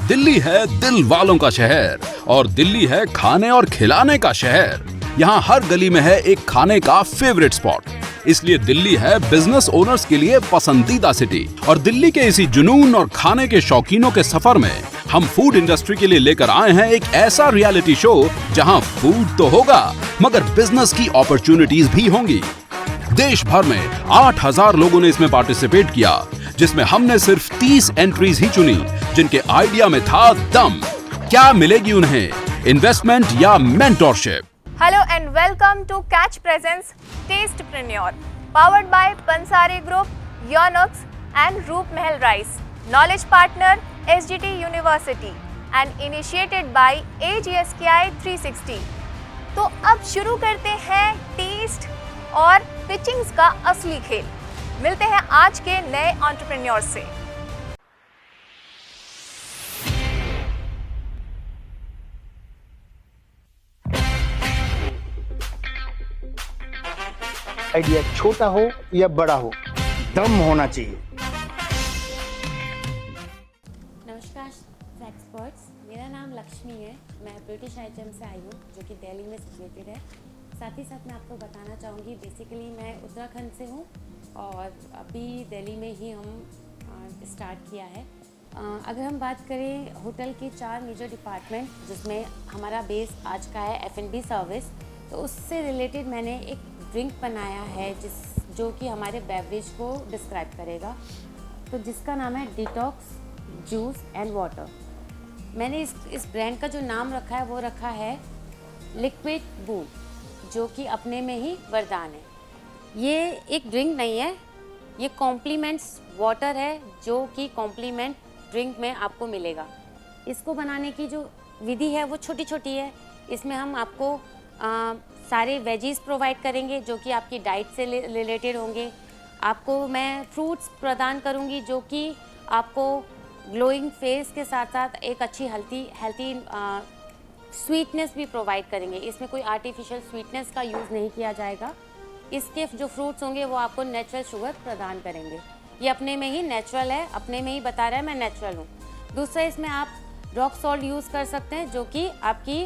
दिल्ली है दिल वालों का शहर और दिल्ली है खाने और खिलाने का शहर। यहाँ हर गली में है एक खाने का फेवरेट स्पॉट, इसलिए दिल्ली है बिजनेस ओनर्स के लिए पसंदीदा सिटी। और दिल्ली के इसी जुनून और खाने के शौकीनों के सफर में हम फूड इंडस्ट्री के लिए लेकर आए हैं एक ऐसा रियलिटी शो जहां फूड तो होगा मगर बिजनेस की अपॉर्चुनिटीज भी होंगी। देश भर में 8000 लोगों ने इसमें पार्टिसिपेट किया, जिसमें हमने सिर्फ 30 एंट्रीज ही चुनी जिनके आइडिया में था दम। क्या मिलेगी उन्हें, इन्वेस्टमेंट या mentorship? Hello and welcome to Catch Presents Tastepreneur, powered by Pansari Group, Yonox and Roop Mahal Rice. Knowledge partner SGT University and initiated by AGSKI 360. तो अब शुरू करते हैं टेस्ट और पिचिंग्स का असली खेल। मिलते हैं आज के नए एंटरप्रेन्योर से। आइडिया छोटा हो या बड़ा हो, दम होना चाहिए। नमस्कार एक्सपर्ट्स, मेरा नाम लक्ष्मी है। मैं ब्रिटिश आइटम से आई हूँ जो कि दिल्ली में सिचुएटेड है। साथ ही साथ मैं आपको बताना चाहूँगी, बेसिकली मैं उत्तराखंड से हूँ और अभी दिल्ली में ही हम स्टार्ट किया है। अगर हम बात करें होटल के 4 मेजर डिपार्टमेंट जिसमें हमारा बेस आज का है F&B सर्विस, तो उससे रिलेटेड मैंने एक ड्रिंक बनाया है जो कि हमारे बेवरेज को डिस्क्राइब करेगा, तो जिसका नाम है डिटॉक्स जूस एंड वाटर। मैंने इस ब्रांड का जो नाम रखा है वो रखा है लिक्विड बूम, जो कि अपने में ही वरदान है। ये एक ड्रिंक नहीं है, ये कॉम्प्लीमेंट्स वाटर है जो कि कॉम्प्लीमेंट ड्रिंक में आपको मिलेगा। इसको बनाने की जो विधि है वो छोटी छोटी है। इसमें हम आपको सारे वेजीज प्रोवाइड करेंगे जो कि आपकी डाइट से रिलेटेड होंगे। आपको मैं फ्रूट्स प्रदान करूंगी जो कि आपको ग्लोइंग फेस के साथ साथ एक अच्छी हेल्थी स्वीटनेस भी प्रोवाइड करेंगे। इसमें कोई आर्टिफिशियल स्वीटनेस का यूज़ नहीं किया जाएगा। इसके जो फ्रूट्स होंगे वो आपको नेचुरल शुगर प्रदान करेंगे। ये अपने में ही नेचुरल है, अपने में ही बता रहा है मैं नेचुरल हूँ। दूसरा, इसमें आप रॉक सॉल्ट यूज़ कर सकते हैं जो कि आपकी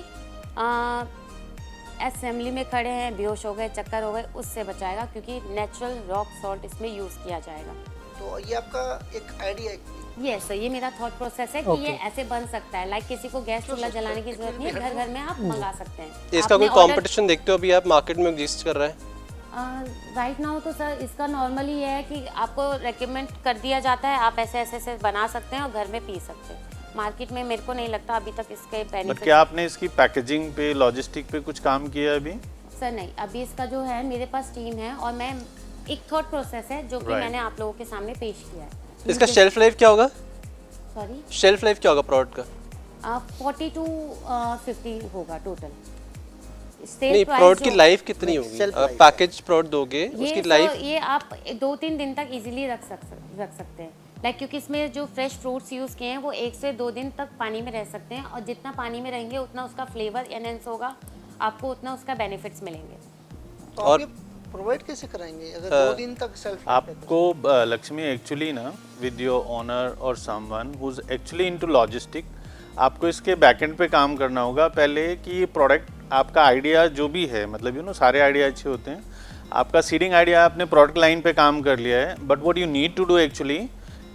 असेंबली में खड़े हैं, बेहोश हो गए, चक्कर हो गए, उससे बचाएगा, क्योंकि नेचुरल रॉक सॉल्ट इसमें यूज़ किया जाएगा। तो ये आपका एक आइडिया है? यस, ये मेरा थॉट प्रोसेस है कि ये ऐसे बन सकता है। लाइक किसी को गैस चूल्हा जलाने की जरूरत नहीं है, घर घर में आप मंगा सकते हैं। इसका कोई कंपटीशन देखते हो अभी आप मार्केट में एग्जिस्ट कर रहा है? राइट नाउ तो सर इसका नॉर्मली ये है कि आपको रेकमेंड कर दिया जाता है, आप ऐसे ऐसे बना सकते हैं और घर में पी सकते हैं। मार्केट में मेरे को नहीं लगता अभी तक इसके बेनिफिट। क्या आपने इसकी पैकेजिंग पे, लॉजिस्टिक पे कुछ काम किया है अभी? सर नहीं, अभी इसका जो है मेरे पास टीम है और मैं एक थॉट प्रोसेस है जो कि मैंने आप लोगों के सामने पेश किया है। इसका शेल्फ लाइफ क्या होगा? सॉरी, शेल्फ लाइफ क्या होगा प्रोडक्ट का? 40 to 50 होगा टोटल। नहीं, प्रोडक्ट की लाइफ कितनी होगी? पैकेज प्रोडक्ट दोगे उसकी लाइफ? ये आप 2-3 दिन तक इजीली रख सकते हैं। लाइक क्योंकि इसमें जो फ्रेश फ्रूट्स यूज़ किए हैं वो 1 से 2 दिन तक पानी में रह सकते हैं और जितना पानी में रहेंगे उतना उसका फ्लेवर एनहेंस होगा, आपको उतना उसका बेनिफिट्स मिलेंगे। तो और प्रोवाइड कैसे कराएंगे अगर 2 दिन तक सेल्फ? आपको लक्ष्मी एक्चुअली ना विद योर ओनर और someone who is actually into logistic, आपको इसके बैकएंड पे काम करना होगा पहले कि ये प्रोडक्ट आपका आइडिया जो भी है, मतलब सारे आइडिया अच्छे होते हैं। आपका सीडिंग आइडिया आपने प्रोडक्ट लाइन पे काम कर लिया है, but what you need to do actually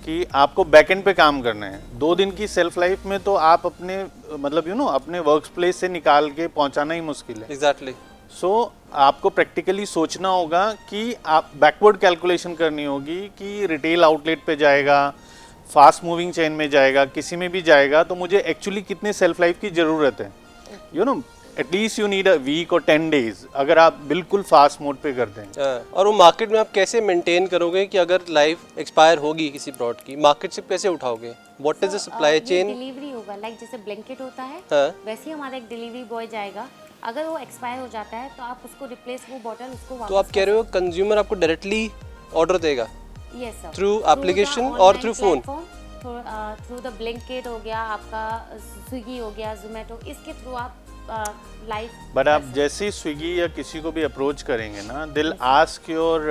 कि आपको बैकएंड पे काम करना है। 2 दिन की सेल्फ लाइफ में तो आप अपने मतलब अपने वर्क प्लेस से निकाल के पहुंचाना ही मुश्किल है। एग्जैक्टली। सो आपको प्रैक्टिकली सोचना होगा कि आप बैकवर्ड कैलकुलेशन करनी होगी कि रिटेल आउटलेट पे जाएगा, फास्ट मूविंग चेन में जाएगा, किसी में भी जाएगा, तो मुझे एक्चुअली कितने सेल्फ लाइफ की ज़रूरत है। At least you need a week और 10 डेज अगर आप बिल्कुल फास्ट मोड पे करते हैं। और वो मार्केट में आप कैसे मेंटेन करोगे कि अगर लाइफ एक्सपायर होगी किसी प्रोडक्ट की, मार्केट से कैसे उठाओगे? What is the supply chain? Delivery होगा, लाइक जैसे ब्लैंकेट होता है वैसे ही हमारा एक डिलीवरी बॉय जाएगा। अगर वो एक्सपायर हो जाता है तो आप उसको रिप्लेस, वो बॉटल उसको वापस। तो आप कह रहे हो कंज्यूमर आपको डायरेक्टली ऑर्डर देगा? यस सर, थ्रू एप्लीकेशन और through phone? Through the blanket हो गया, आपका स्विगी हो गया, जोमेटो, इसके थ्रू आप लाइव। बट आप जैसे ही स्विगी या किसी को भी अप्रोच करेंगे ना, दिल आस्क योर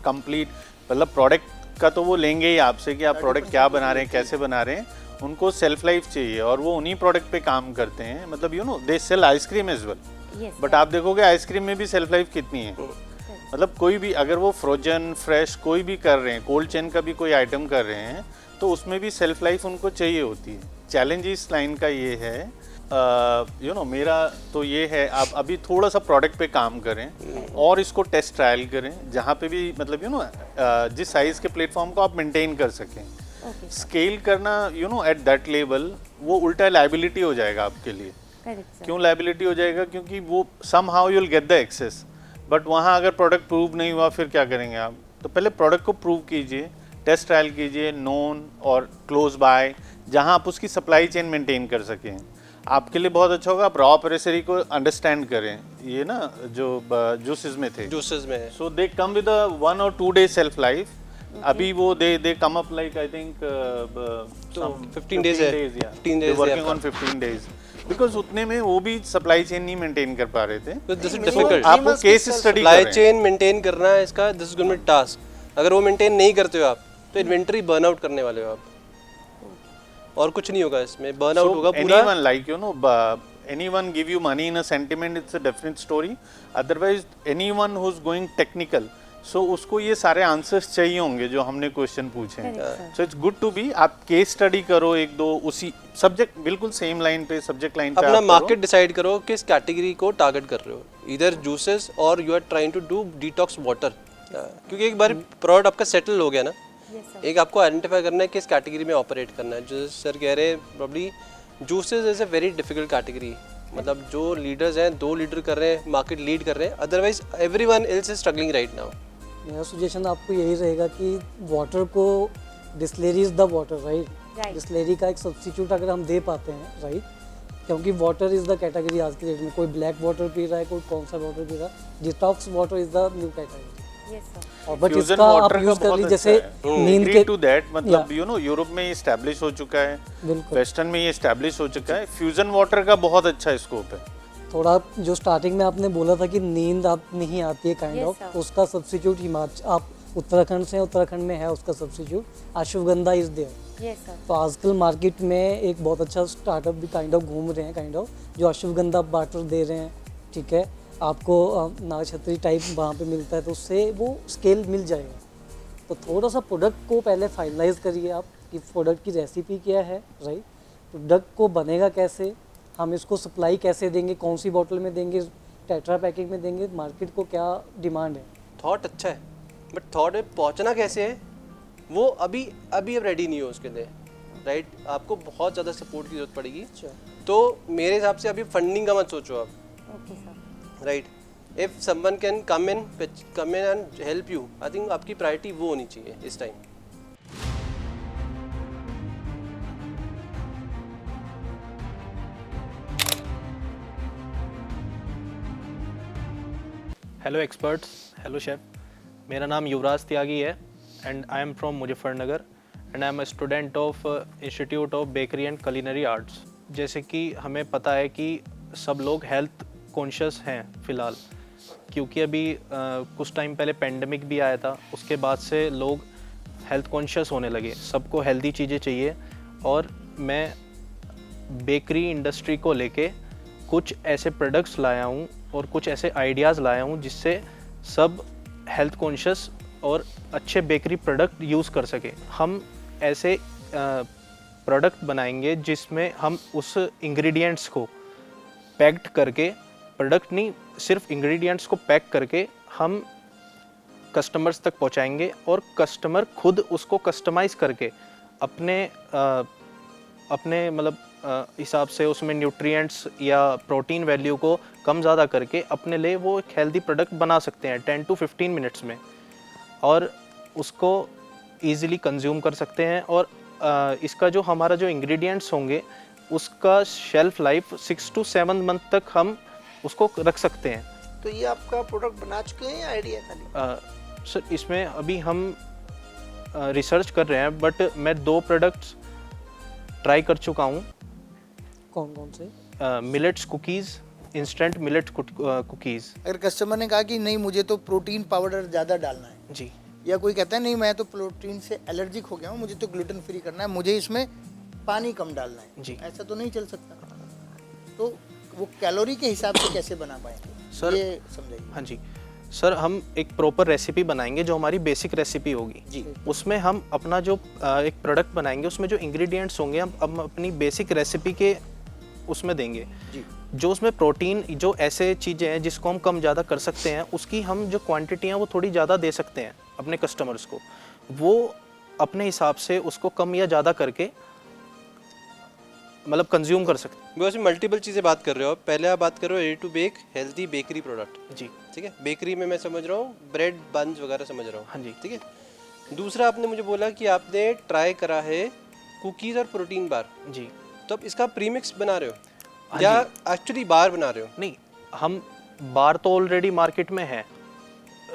कंप्लीट, मतलब प्रोडक्ट का तो वो लेंगे ही आपसे कि आप प्रोडक्ट क्या बना रहे हैं, कैसे बना रहे हैं, उनको सेल्फ लाइफ चाहिए और वो उन्हीं प्रोडक्ट पे काम करते हैं, मतलब you know they sell ice cream as well, yes but आप देखोगे आइसक्रीम में भी सेल्फ लाइफ कितनी है। मतलब कोई भी अगर वो फ्रोजन फ्रेश कोई भी कर रहे हैं, कोल्ड चेन का भी कोई आइटम कर रहे हैं, तो उसमें भी सेल्फ लाइफ उनको चाहिए होती है। चैलेंज इस लाइन का ये है, यू नो मेरा तो ये है, आप अभी थोड़ा सा प्रोडक्ट पे काम करें और इसको टेस्ट ट्रायल करें, जहाँ पे भी मतलब यू नो जिस साइज़ के प्लेटफॉर्म को आप मेंटेन कर सकें। ओके स्केल करना you know at that level वो उल्टा लाइबिलिटी हो जाएगा आपके लिए। करेक्ट सर क्यों लाइबिलिटी हो जाएगा? क्योंकि वो somehow you'll get the access, but वहाँ अगर प्रोडक्ट प्रूव नहीं हुआ फिर क्या करेंगे आप? तो पहले प्रोडक्ट को प्रूव कीजिए, टेस्ट ट्रायल कीजिए नोन और क्लोज बाय, जहाँ आप उसकी सप्लाई चेन मेंटेन कर सकें। आपके लिए बहुत अच्छा होगा आप रॉ प्रेसरी को अंडरस्टैंड करें। ये ना जो जूसेस में थे, जूसेस में है। So they come with 1 or 2 days shelf life. अभी वो they come up like I think 15 days है, 15 days वर्किंग है ऑन 15 days, बिकॉज उतने में वो भी सप्लाई चेन नहीं मेंटेन कर पा रहे थे। तो दिस इज डिफिकल्ट। आप वो केस स्टडी सप्लाई करें। चेन मेंटेन करना है इसका, this is going to be task. अगर वो मेंटेन नहीं करते हो आप तो इन्वेंटरी बर्नआउट करने वाले हो आप, और कुछ नहीं होगा इसमें, बर्नआउट होगा पूरा। anyone like you know anyone give you money in a sentiment, it's a different story. Otherwise anyone who's going technical, so उसको ये सारे आंसर्स चाहिए होंगे जो हमने क्वेश्चन पूछे हैं। Correct, so it's good to be आप केस स्टडी करो एक दो, उसी सब्जेक्ट बिल्कुल सेम लाइन पे सब्जेक्ट लाइन पे अपना आप मार्केट डिसाइड करो किस कैटेगरी को टारगेट कर रहे हो, इधर जूसेस और you are trying to do detox water. क्योंकि एक बार प्रोडक्ट आपका सेटल हो गया ना, यस सर एक आपको आइडेंटिफाई करना है किस कैटेगरी में ऑपरेट करना है। जो सर कह रहे हैं probably juices is a very difficult category, मतलब जो लीडर्स हैं 2 लीडर कर रहे हैं, मार्केट लीड कर रहे हैं, otherwise everyone else is struggling right now. मेरा सजेशन आपको यही रहेगा कि वाटर को, Bisleri is the water right, Right. Bisleri का एक सब्स्टिट्यूट अगर हम दे पाते हैं राइट, क्योंकि वाटर इज़ द कैटेगरी आज के डेट में, कोई ब्लैक वाटर पी रहा है, कोई कौन सा वाटर पी रहा है, detox water is the new category. Yes sir और बट फ्यूजन इसका आप वाटर का यूज़ कर बहुत लीजिए, अच्छा जैसे है। नींद Agree के to that, मतलब Yeah. यू नो यूरोप में ये एस्टैब्लिश हो चुका है, बिल्कुल वेस्टर्न में ये एस्टैब्लिश हो चुका है। फ्यूजन वाटर का बहुत अच्छा स्कोप है। थोड़ा जो स्टार्टिंग में आपने बोला था कि नींद आप नहीं आती है काइंड Yes, ऑफ, sir. तो उसका सब्स्टिट्यूट हिमाचल, आप उत्तराखंड से, उत्तराखंड में है उसका substitute ashwagandha is there. Yes sir तो आजकल मार्केट में एक बहुत अच्छा स्टार्टअप भी काइंड ऑफ घूम रहे हैं काइंड ऑफ, जो अश्वगंधा वाटर दे रहे हैं, ठीक है, आपको नागछत्री टाइप वहाँ पे मिलता है, तो उससे वो स्केल मिल जाएगा। तो थोड़ा सा प्रोडक्ट को पहले फाइनलाइज करिए आप कि प्रोडक्ट की रेसिपी क्या है राइट, प्रोडक्ट को बनेगा कैसे, हम इसको सप्लाई कैसे देंगे, कौन सी बॉटल में देंगे, टेट्रा पैकिंग में देंगे, मार्केट को क्या डिमांड है। थॉट अच्छा है, बट थॉट में पहुंचना कैसे है वो अभी अब रेडी नहीं हो उसके लिए, राइट? आपको बहुत ज़्यादा सपोर्ट की जरूरत पड़ेगी। तो मेरे हिसाब से अभी फंडिंग का मत सोचो आप, okay sir right? If someone can come in and help you, I think आपकी प्रायोरिटी वो होनी चाहिए इस time. Hello experts, hello chef, मेरा नाम युवराज त्यागी है and I am from Muzaffarnagar and I am a student of institute of bakery and culinary arts. जैसे कि हमें पता है कि सब लोग हेल्थ कॉन्शियस हैं फ़िलहाल, क्योंकि अभी कुछ टाइम पहले पेंडेमिक भी आया था, उसके बाद से लोग हेल्थ कॉन्शियस होने लगे, सबको हेल्दी चीज़ें चाहिए। और मैं बेकरी इंडस्ट्री को लेके कुछ ऐसे प्रोडक्ट्स लाया हूँ और कुछ ऐसे आइडियाज़ लाया हूँ जिससे सब हेल्थ कॉन्शियस और अच्छे बेकरी प्रोडक्ट यूज़ कर सकें। हम ऐसे प्रोडक्ट बनाएंगे जिसमें हम उस इंग्रेडिएंट्स को पैक्ड करके, प्रोडक्ट नहीं सिर्फ इंग्रेडिएंट्स को पैक करके हम कस्टमर्स तक पहुंचाएंगे और कस्टमर खुद उसको कस्टमाइज़ करके अपने मतलब हिसाब से उसमें न्यूट्रिएंट्स या प्रोटीन वैल्यू को कम ज़्यादा करके अपने लिए वो एक हेल्दी प्रोडक्ट बना सकते हैं 10 to 15 मिनट्स में, और उसको ईज़िली कंज्यूम कर सकते हैं। और इसका जो हमारा जो इंग्रेडिएंट्स होंगे उसका शेल्फ लाइफ 6 to 7 मंथ तक हम उसको रख सकते हैं। तो ये आपका प्रोडक्ट बना चुके हैं या आइडिया खाली? सर इसमें अभी हम रिसर्च कर रहे हैं, बट मैं 2 प्रोडक्ट्स ट्राई कर चुका हूँ। कौन कौन से? Millets cookies, instant millet cookies. अगर कस्टमर ने कहा कि नहीं मुझे तो प्रोटीन पाउडर ज़्यादा डालना है, जी, या कोई कहता है नहीं मैं तो प्रोटीन से एलर्जिक हो गया हूँ, मुझे तो ग्लूटेन फ्री करना है, मुझे इसमें पानी कम डालना है जी। ऐसा तो नहीं चल सकता। तो वो कैलोरी के हिसाब से कैसे बना पाएंगे सर, ये समझाइए। हाँ जी सर, हम एक प्रॉपर रेसिपी बनाएंगे जो हमारी बेसिक रेसिपी होगी जी। उसमें हम अपना जो एक प्रोडक्ट बनाएंगे उसमें जो इंग्रेडिएंट्स होंगे हम अपनी बेसिक रेसिपी के उसमें देंगे जी। जो उसमें प्रोटीन जो ऐसे चीज़ें हैं जिसको हम कम ज़्यादा कर सकते हैं उसकी हम जो क्वांटिटी हैं वो थोड़ी ज़्यादा दे सकते हैं अपने कस्टमर्स को। वो अपने हिसाब से उसको कम या ज़्यादा करके मतलब कंज्यूम कर सकते हैं। बिकॉज मल्टीपल चीज़ें बात कर रहे हो। पहले आप बात कर रहे हो ready to bake healthy bakery product. जी। ठीक है, बेकरी में मैं समझ रहा हूँ ब्रेड बन्स वगैरह समझ रहा हूँ। हाँ जी। ठीक है। दूसरा आपने मुझे बोला कि आपने ट्राई करा है कुकीज़ और प्रोटीन बार। जी। तो आप इसका प्रीमिक्स बना रहे हो हाँ या एक्चुअली बार बना रहे हो? नहीं, हम बार तो ऑलरेडी मार्केट में है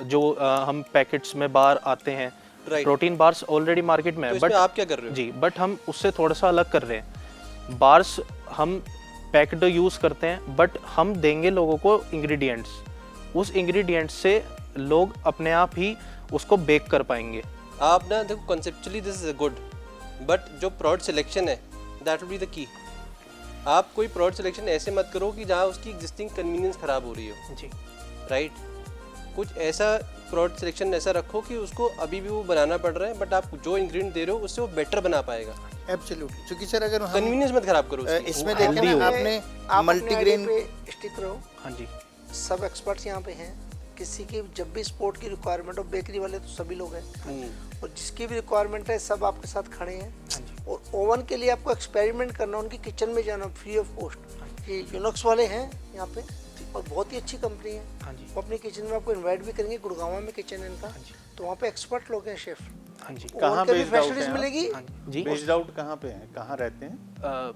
जो हम पैकेट्स में बार आते हैं। Right. Protein bars already market में तो है इसमें आप क्या कर रहे हो? जी, बट हम उससे थोड़ा सा अलग कर रहे हैं। बार्स हम पैक्ड यूज़ करते हैं बट हम देंगे लोगों को इंग्रेडिएंट्स। उस इंग्रेडिएंट्स से लोग अपने आप ही उसको बेक कर पाएंगे। आप ना देखो conceptually this is good but जो प्रोडक्ट सिलेक्शन है that will be the key. आप कोई प्रोडक्ट सिलेक्शन ऐसे मत करो कि जहाँ उसकी एग्जिस्टिंग कन्वीनियंस ख़राब हो रही हो। जी। राइट। कुछ ऐसा प्रोडक्ट सिलेक्शन ऐसा रखो कि उसको अभी भी वो बनाना पड़ रहा है बट आप जो इंग्रेडिएंट दे रहे हो उससे वो बेटर बना पाएगा। एब्सोल्युटली। क्योंकि सर अगर हम कन्वीनियंस मत खराब करो उसकी। इसमें देखें ना आपने मल्टीग्रेन स्टिक रहो। हाँ जी। सब एक्सपर्ट्स यहाँ पे हैं। किसी की जब भी स्पोर्ट की रिक्वायरमेंट हो, बेकरी वाले तो सभी लोग हैं और जिसकी भी रिक्वायरमेंट है सब आपके साथ खड़े हैं। और ओवन के लिए आपको एक्सपेरिमेंट करना, उनकी किचन में जाना फ्री ऑफ कॉस्ट। ये यूनॉक्स वाले हैं यहाँ पे और बहुत ही अच्छी कंपनी है। हाँ जी। वो अपनी किचन में आपको इनवाइट भी करेंगे। गुड़गांव में किचन है इनका, तो वहाँ पे एक्सपर्ट लोग हैं शेफ। हाँ जी। कहाँ भी बेस्ड आउट फैसिलिटीज है? मिलेगी। हाँ जी। बेस्ड आउट कहाँ पे है, कहाँ रहते हैं?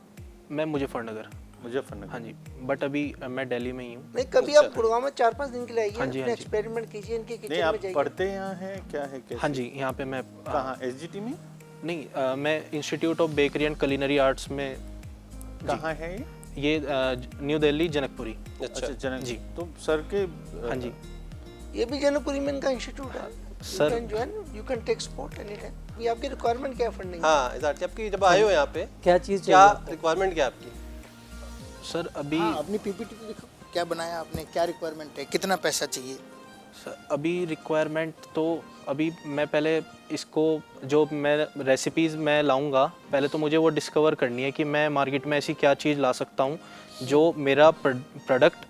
मैं मुजफ्फरनगर। मुजफ्फरनगर। हाँ जी, बट अभी मैं दिल्ली में ही हूँ। नहीं, कभी आप गुड़गांव में 4-5 दिन के लिए आइए, हाँ जी, अपने हाँ जी। एक्सपेरिमेंट कीजिए, इनकी नहीं, किचन आप में जाइए। पढ़ते यहाँ हैं क्या है कैसे? हाँ जी, यहाँ पे मैं कहाँ एसजीटी में? नहीं, मैं institute of bakery and culinary arts में। कहाँ है ये न्यू दिल्ली जनकपुरी। अच्छा जनक जी। तो सर के हाँ जी ये भी जनकपुरी में इनका इंस्टीट्यूट है। Sir. You can take sport any time. ये आपकी रिक्वायरमेंट क्या है फंडिंग? हाँ एग्जैक्टली। आपकी जब आए हो यहाँ पे क्या चीज़ क्या चाहिए? रिक्वायरमेंट क्या है आपकी? सर अभी हाँ, अपनी पीपीटी तो दिखाओ, क्या बनाया आपने, क्या रिक्वायरमेंट है, कितना पैसा चाहिए? अभी रिक्वायरमेंट तो अभी मैं पहले इसको जो मैं रेसिपीज़ मैं लाऊंगा पहले तो मुझे वो डिस्कवर करनी है कि मैं मार्केट में ऐसी क्या चीज़ ला सकता हूँ जो मेरा प्रोडक्ट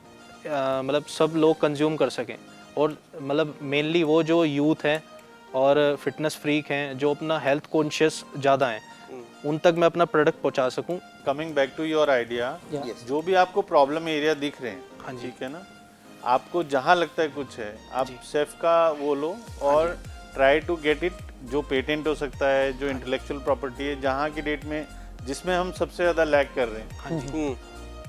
मतलब सब लोग कंज्यूम कर सकें। और मतलब मेनली वो जो यूथ हैं और फिटनेस फ्रीक हैं जो अपना हेल्थ कॉन्शियस ज़्यादा हैं उन तक मैं अपना प्रोडक्ट पहुँचा सकूँ। Coming back to your idea, जो भी आपको प्रॉब्लम एरिया दिख रहे हैं, हाँ जी। ठीक है ना, आपको जहाँ लगता है कुछ है आप शेफ का वो लो और ट्राई टू गेट इट। जो पेटेंट हो सकता है, जो इंटेलेक्चुअल प्रॉपर्टी है, जहाँ की डेट में जिसमें हम सबसे ज़्यादा लैग कर रहे हैं। हाँ जी।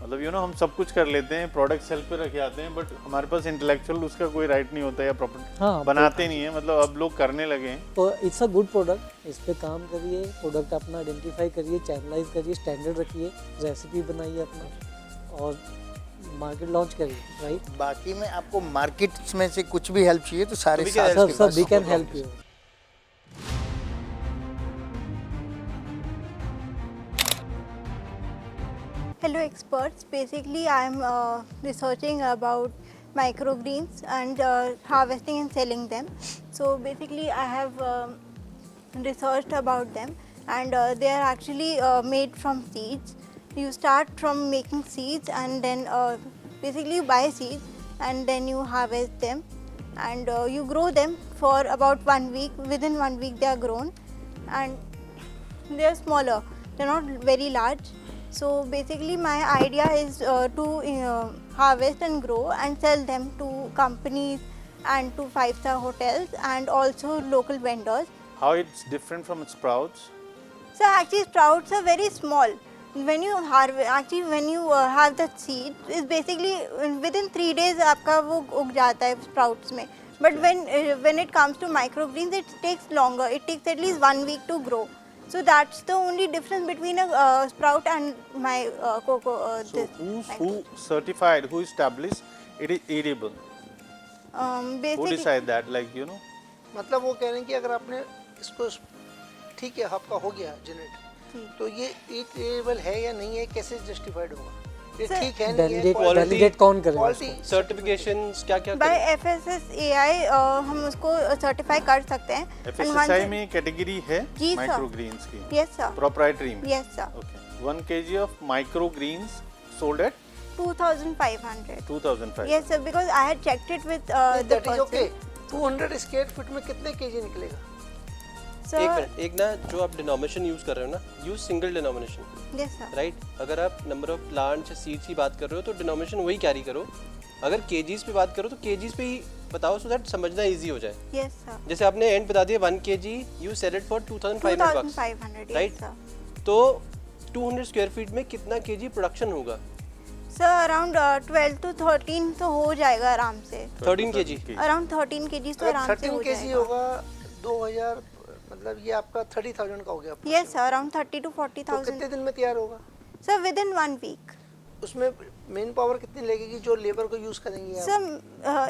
मतलब यू नो हम सब कुछ कर लेते हैं, प्रोडक्ट सेल पे रखे आते हैं, बट हमारे पास इंटेलेक्चुअल उसका कोई राइट नहीं होता या प्रॉपर्टी हाँ, बनाते नहीं है। मतलब अब लोग करने लगे हैं। तो इट्स अ गुड प्रोडक्ट, इस पे काम करिए, प्रोडक्ट अपना आइडेंटिफाई करिए, चैनलाइज करिए, स्टैंडर्ड रखिए, रेसिपी बनाइए अपना और मार्केट लॉन्च करिए। राइट। बाकी में आपको मार्केट में से कुछ भी हेल्प चाहिए तो सारे तो साथ सर के सर पास we can help you. Hello experts, basically I am researching about microgreens and harvesting and selling them. So basically I have researched about them and they are actually made from seeds. You start from making seeds and then basically you buy seeds and then you harvest them and you grow them for about 1 week. Within 1 week they are grown and they are smaller, they are not very large. So basically my idea is to harvest and grow and sell them to companies and to 5-star hotels and also local vendors. How it's different from sprouts? So actually sprouts are very small. When you have the seed, it's basically within 3 days आपका वो उग जाता है sprouts में. But when it comes to microgreens, it takes longer. It takes at least 1 week to grow. So that's the only difference between a sprout and my cocoa. So who certified, who established it is edible? Who Basically, decide that, like मतलब वो कह रहे हैं कि अगर आपने इसको ठीक है आपका हो गया जनरेट, तो ये ईटेबल है या नहीं है, कैसे जस्टिफाइड होगा? ये Sir, ठीक है नहीं है? वैलिडेट कौन करेगा क्वालिटी सर्टिफिकेशंस क्या क्या बाय FSSAI हम उसको सर्टिफाई कर सकते हैं। FSSAI में कैटेगरी है जी, sir. माइक्रो ग्रीन्स की, यस सर, प्रोप्राइटरी में। Yes sir. Okay, 1 kg of micro greens sold at 2500। 2500। Yes sir, because I had checked it with the that is person. Okay. 200 square feet में कितने KG निकलेगा? Sir, एक minute, एक ना जो आप डिनोमिनेशन यूज कर रहे हो ना, use single denomination, yes sir. Right? अगर आप नंबर ऑफ प्लांट्स या सीड्स की बात कर रहे हो तो डिनोमिनेशन वही कैरी करो। अगर केजीज पे बात करो तो केजीज पे ही बताओ, सो दैट समझना इजी हो जाए। Yes sir. जैसे आपने एंड बता दिया 1 kg you sell it for 2500 bucks, 2500, right? yes sir. तो 200 स्क्वायर फीट में कितना केजी प्रोडक्शन होगा? Sir, around 12 to 13 तो हो जाएगा आराम से। 13 केजी। Around 13 kg तो अगर आराम से 13 हो केजी जाएगा। होगा 2000, मतलब ये आपका 30,000 का हो गया। Yes sir, around 30 to तो 40,000. कितने दिन में तैयार होगा? Sir, within 1 week. उसमें मेन पावर कितनी लगेगी जो लेबर को यूज करेंगे आप? Sir,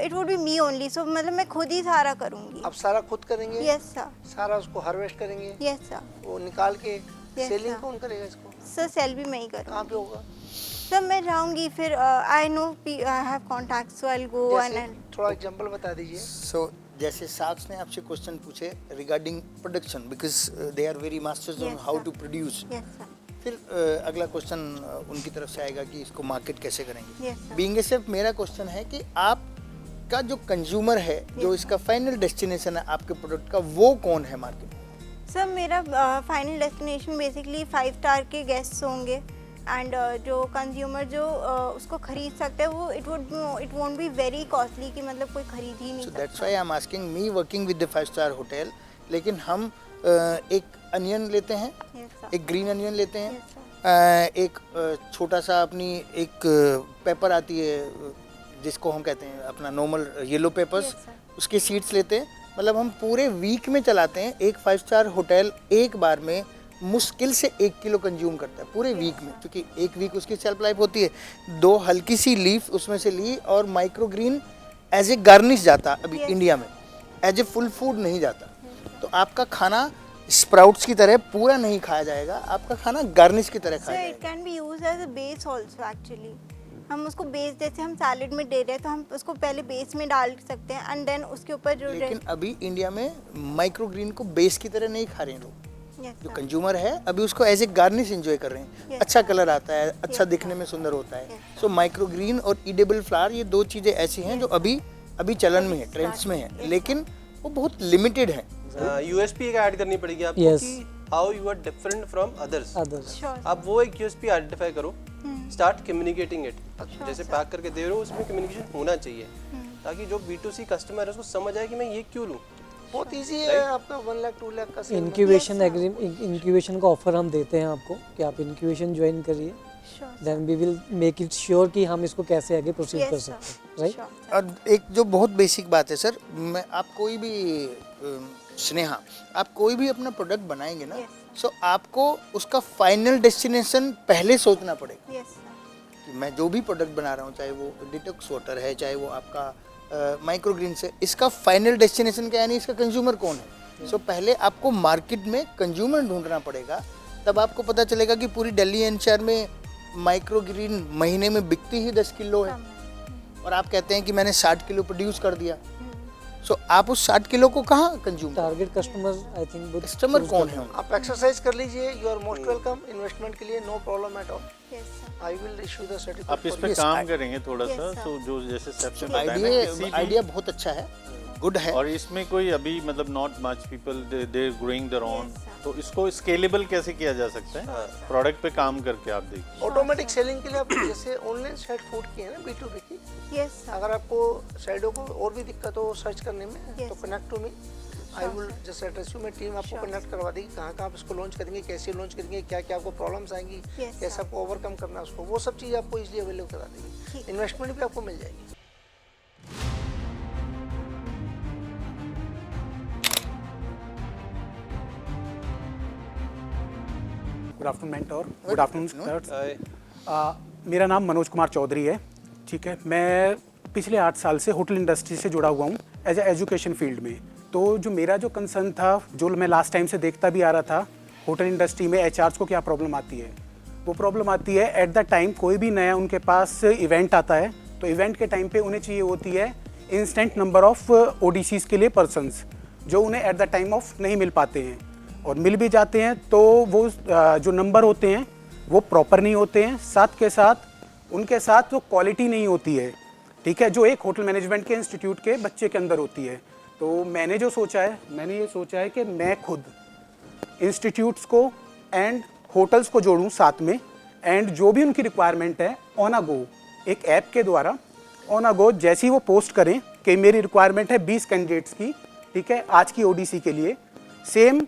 it would be me only. So मतलब मैं खुद ही सारा करूँगी। आप सारा खुद करेंगे? Yes sir. सारा उसको हार्वेस्ट करेंगे? Yes sir. वो निकाल के Yes, सेलिंग sir. कौन करेगा इसको? Sir, सेल भी मैं ही कहाँ करूँगी। पे होगा? सर मैं जाऊँगी फिर I know I have contacts so I will go जैसे एंड थोड़ा एग्जांपल बता दीजिए। सो जैसे साक्ष ने आपसे क्वेश्चन पूछे regarding production, because they are very masters on Yes, how sir. To produce. Yes sir, फिर अगला क्वेश्चन उनकी तरफ से आएगा कि इसको मार्केट कैसे करेंगे। Yes sir. Being a chef मेरा क्वेश्चन है कि आपका जो कंज्यूमर है, जो इसका फाइनल डेस्टिनेशन है आपके प्रोडक्ट का, वो कौन है मार्केट में? सर मेरा फाइनल डेस्टिनेशन बेसिकली 5 स्टार के गेस्ट्स होंगे एंड जो कंज्यूमर जो उसको खरीद सकते हैं वो it won't be very costly कि मतलब कोई खरीद ही नहीं सो सकता। That's why I am asking me working with the 5 star hotel, लेकिन हम एक अनियन लेते हैं, Yes, sir. एक ग्रीन अनियन लेते हैं, Yes, sir. एक छोटा सा अपनी एक पेपर आती है जिसको हम कहते हैं अपना normal yellow papers, Yes, sir. उसके सीड्स लेते हैं। मतलब हम पूरे वीक में चलाते हैं। एक 5 स्टार होटल एक बार में मुश्किल से 1 किलो कंज्यूम करता है पूरे वीक में, क्योंकि एक वीक उसकी शेल्फ लाइफ होती है। 2 हल्की सी लीफ उसमें से ली और micro green as a garnish जाता अभी Yes. इंडिया में, एज ए फुल फूड नहीं जाता। तो आपका खाना स्प्राउट्स की तरह पूरा नहीं खाया जाएगा, आपका खाना गार्निश की तरह सर खाया इट जाएगा। Can be used as a base also actually. हम उसको बेस जैसे हम सैलेड में दे रहे हैं तो हम उसको पहले बेस में डाल सकते हैं एंड देन उसके ऊपर जो लेकिन अभी इंडिया में माइक्रो ग्रीन को बेस की तरह नहीं खा रहे हैं लोग। Yes, जो sir. कंज्यूमर है अभी उसको एज ए गार्निश एंजॉय कर रहे हैं। Yes, अच्छा sir. कलर आता है, अच्छा Yes, दिखने sir. में सुंदर होता है। Yes, सो माइक्रो ग्रीन और ईडेबल फ्लावर ये 2 चीज़ें ऐसी हैं जो अभी चलन में है, ट्रेंड्स में है, Yes, लेकिन वो बहुत लिमिटेड है। यूएसपी एक ऐड करनी पड़ेगी आपको Yes. कि how you are different from others. Others sure आप वो एक यूएसपी आइडेंटिफाई करो, स्टार्ट कम्युनिकेटिंग इट। जैसे sir. पैक करके दे रहे हो उसमें कम्युनिकेशन होना चाहिए, ताकि जो B2C कस्टमर है उसको समझ आए कि मैं ये क्यों लूँ। बहुत इजी है, आपका 1 लाख 2 लाख का sale इंक्यूबेशन इंक्यूबेशन का ऑफर हम देते हैं आपको कि आप इंक्यूबेशन ज्वाइन करिए, then we will make it sure कि हम इसको कैसे आगे प्रोसीड कर सकते हैं, राइट? और एक जो बहुत बेसिक बात है सर, मैं आप कोई भी स्नेहा, आप कोई भी अपना प्रोडक्ट बनाएंगे ना, सो आपको उसका फाइनल डेस्टिनेशन पहले सोचना पड़ेगा। यस सर, कि मैं जो भी प्रोडक्ट बना रहा हूँ, चाहे वो डिटॉक्स वाटर है, चाहे वो आपका माइक्रो ग्रीन से, इसका फाइनल डेस्टिनेशन क्या है, यानी इसका कंज्यूमर कौन है। सो पहले आपको मार्केट में कंज्यूमर ढूंढना पड़ेगा, तब आपको पता चलेगा कि पूरी दिल्ली एनसीआर में माइक्रो ग्रीन महीने में बिकती ही 10 किलो है, और आप कहते हैं कि मैंने 60 किलो प्रोड्यूस कर दिया। सो आप उस 60 किलो को कहाँ consume, target customer I think customer कौन है उनका? आप एक्सरसाइज कर लीजिए, you are most welcome. Investment के लिए no problem at all, yes sir. I will issue the आप सर्टिफिकेट। इस पे काम करेंगे थोड़ा Yes, सा, sir. तो जो जैसे सबसे बताया ना, किसी भी- आइडिया बहुत अच्छा है, गुड है। और इसमें कोई अभी मतलब not much people they growing their own, Yes, sir. तो इसको स्केलेबल कैसे किया जा सकता है प्रोडक्ट पे काम करके। आप देखिए ऑटोमेटिक सेलिंग के लिए आप जैसे ऑनलाइन साइट फूड की है ना, B2B की, यस सर, अगर आपको साइडों को और भी दिक्कत हो सर्च करने में, Yes, तो sir. Connect to me, I will just address you. मैं टीम आपको Sure, कनेक्ट करवा देगी, कहाँ कहाँ आप इसको लॉन्च करेंगे, कैसे लॉन्च करेंगे, क्या क्या आपको प्रॉब्लम्स आएंगी, Yes, कैसे sir. आपको ओवरकम करना है उसको, वो सब चीज़ आपको इजीली अवेलेबल करा देगी। ठीक। इन्वेस्टमेंट भी आपको मिल जाएगी। Good afternoon mentor, good afternoon sir. Hi. मेरा नाम मनोज कुमार चौधरी है, ठीक है। मैं पिछले 8 साल से होटल इंडस्ट्री से जुड़ा हुआ हूँ एज ए एजुकेशन फील्ड में। तो जो मेरा जो कंसर्न था, जो मैं लास्ट टाइम से देखता भी आ रहा था होटल इंडस्ट्री में एचआर्स को क्या प्रॉब्लम आती है? वो प्रॉब्लम आती है एट द टाइम कोई भी नया उनके पास इवेंट आता है, तो इवेंट के टाइम पे उन्हें चाहिए होती है इंस्टेंट नंबर ऑफ ओडीसीज के लिए पर्सन्स, जो उन्हें एट द टाइम ऑफ नहीं मिल पाते हैं, और मिल भी जाते हैं तो वो जो नंबर होते हैं वो प्रॉपर नहीं होते हैं, साथ के साथ उनके साथ वो क्वालिटी नहीं होती है, ठीक है, जो एक होटल मैनेजमेंट के इंस्टीट्यूट के बच्चे के अंदर होती है। तो मैंने जो सोचा है, मैंने ये सोचा है कि मैं खुद इंस्टीट्यूट्स को एंड होटल्स को जोड़ूं साथ में, एंड जो भी उनकी रिक्वायरमेंट है ऑन अ गो, एक ऐप के द्वारा ऑन अ गो जैसी वो पोस्ट करें कि मेरी रिक्वायरमेंट है 20 कैंडिडेट्स की, ठीक है, आज की ओडीसी के लिए, सेम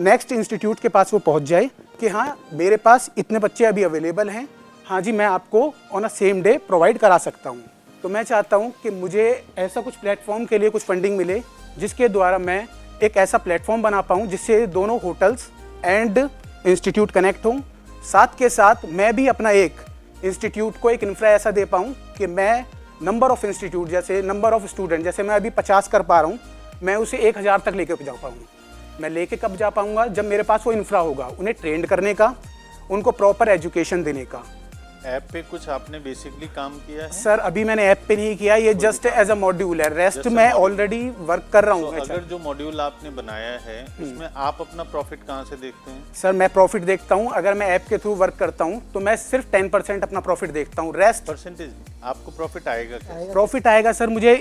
नेक्स्ट इंस्टीट्यूट के पास वो पहुंच जाए कि हाँ मेरे पास इतने बच्चे अभी अवेलेबल हैं, हाँ जी मैं आपको on a same day provide करा सकता हूँ। तो मैं चाहता हूँ कि मुझे ऐसा कुछ प्लेटफॉर्म के लिए कुछ फंडिंग मिले, जिसके द्वारा मैं एक ऐसा प्लेटफॉर्म बना पाऊँ जिससे दोनों होटल्स एंड इंस्टीट्यूट कनेक्ट हों, साथ के साथ मैं भी अपना एक इंस्टीट्यूट को एक इंफ्रा ऐसा दे पाऊँ कि मैं नंबर ऑफ इंस्टीट्यूट, जैसे नंबर ऑफ स्टूडेंट, जैसे मैं अभी 50 कर पा रहा हूँ, मैं उसे 1000 तक लेके जा पाऊँ। मैं लेके कब जा पाऊँगा? जब मेरे पास वो इंफ्रा होगा, उन्हें ट्रेंड करने का, उनको प्रॉपर एजुकेशन देने का। ऐप पे कुछ आपने बेसिकली काम किया है? सर अभी मैंने ऐप पे नहीं किया, ये जस्ट एज अ मॉड्यूल है, रेस्ट मैं ऑलरेडी वर्क कर रहा हूँ। अगर जो मॉड्यूल आपने बनाया है इसमें आप अपना प्रॉफिट कहाँ से देखते हैं? सर मैं प्रॉफिट देखता हूँ, अगर मैं ऐप के थ्रू वर्क करता हूँ तो मैं सिर्फ 10% अपना प्रॉफिट देखता हूँ, रेस्ट परसेंटेज आपको प्रॉफिट आएगा क्या? प्रॉफिट आएगा सर मुझे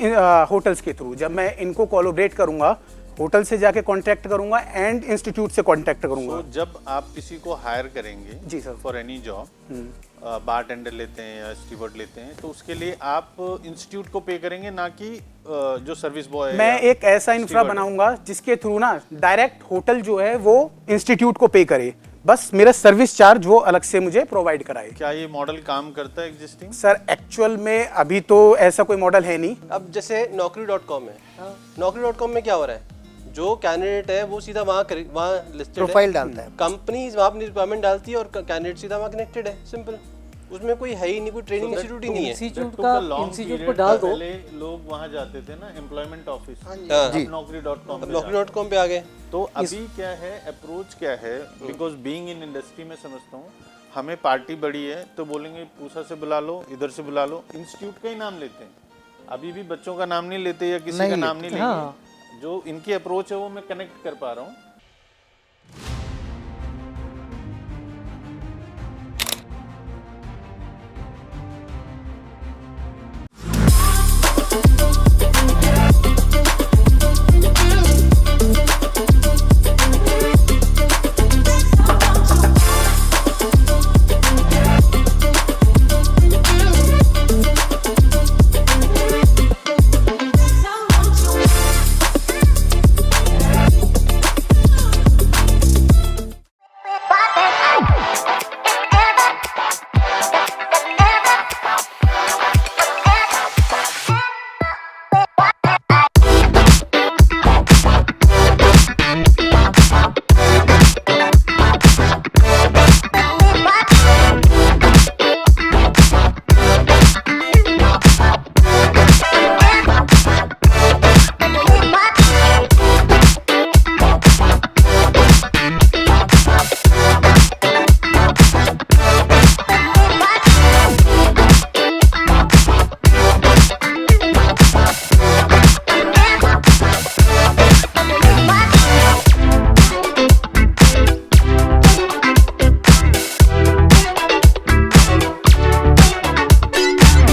होटल्स के थ्रू, जब मैं इनको कोलैबोरेट करूंगा, होटल से जाके कांटेक्ट करूंगा एंड इंस्टीट्यूट से कांटेक्ट करूंगा। तो जब आप किसी को हायर करेंगे जी sir for any job, bartender लेते हैं या स्टीवर्ड लेते हैं, तो उसके लिए आप इंस्टीट्यूट को पे करेंगे, ना कि जो सर्विस बॉय है? मैं एक ऐसा इंफ्रा बनाऊंगा जिसके थ्रू ना डायरेक्ट होटल जो है वो इंस्टीट्यूट को पे करे, बस मेरा सर्विस चार्ज वो अलग से मुझे प्रोवाइड कराए। क्या ये मॉडल काम करता है एग्जिस्टिंग? सर एक्चुअल में अभी तो ऐसा कोई मॉडल है नहीं। अब जैसे Naukri.com है, Naukri.com में क्या हो रहा है, जो कैंडिडेट है वो सीधा वहाँ लिस्टेड प्रोफाइल डालता है, कंपनी वहाँ अपनी रिक्वायरमेंट डालती है और कैंडिडेट सीधा वहाँ कनेक्टेड है, सिंपल। उसमें कोई है ही नहीं, कोई ट्रेनिंग इंस्टीट्यूट ही नहीं है। इंस्टीट्यूट को डाल दो। पहले लोग वहाँ जाते थे ना एम्प्लॉयमेंट ऑफिस, Naukri.com पे आ गए। तो अभी क्या है, अप्रोच क्या है? बिकॉज बीइंग इन इंडस्ट्री में समझता हूँ, हमें पार्टी बड़ी है तो बोलेंगे पूसा से बुला लो, इधर से बुला लो, इंस्टीट्यूट का ही नाम लेते हैं, अभी भी बच्चों का नाम नहीं लेते या किसी का नाम नहीं लेते। जो इनकी अप्रोच है वो मैं कनेक्ट कर पा रहा हूँ।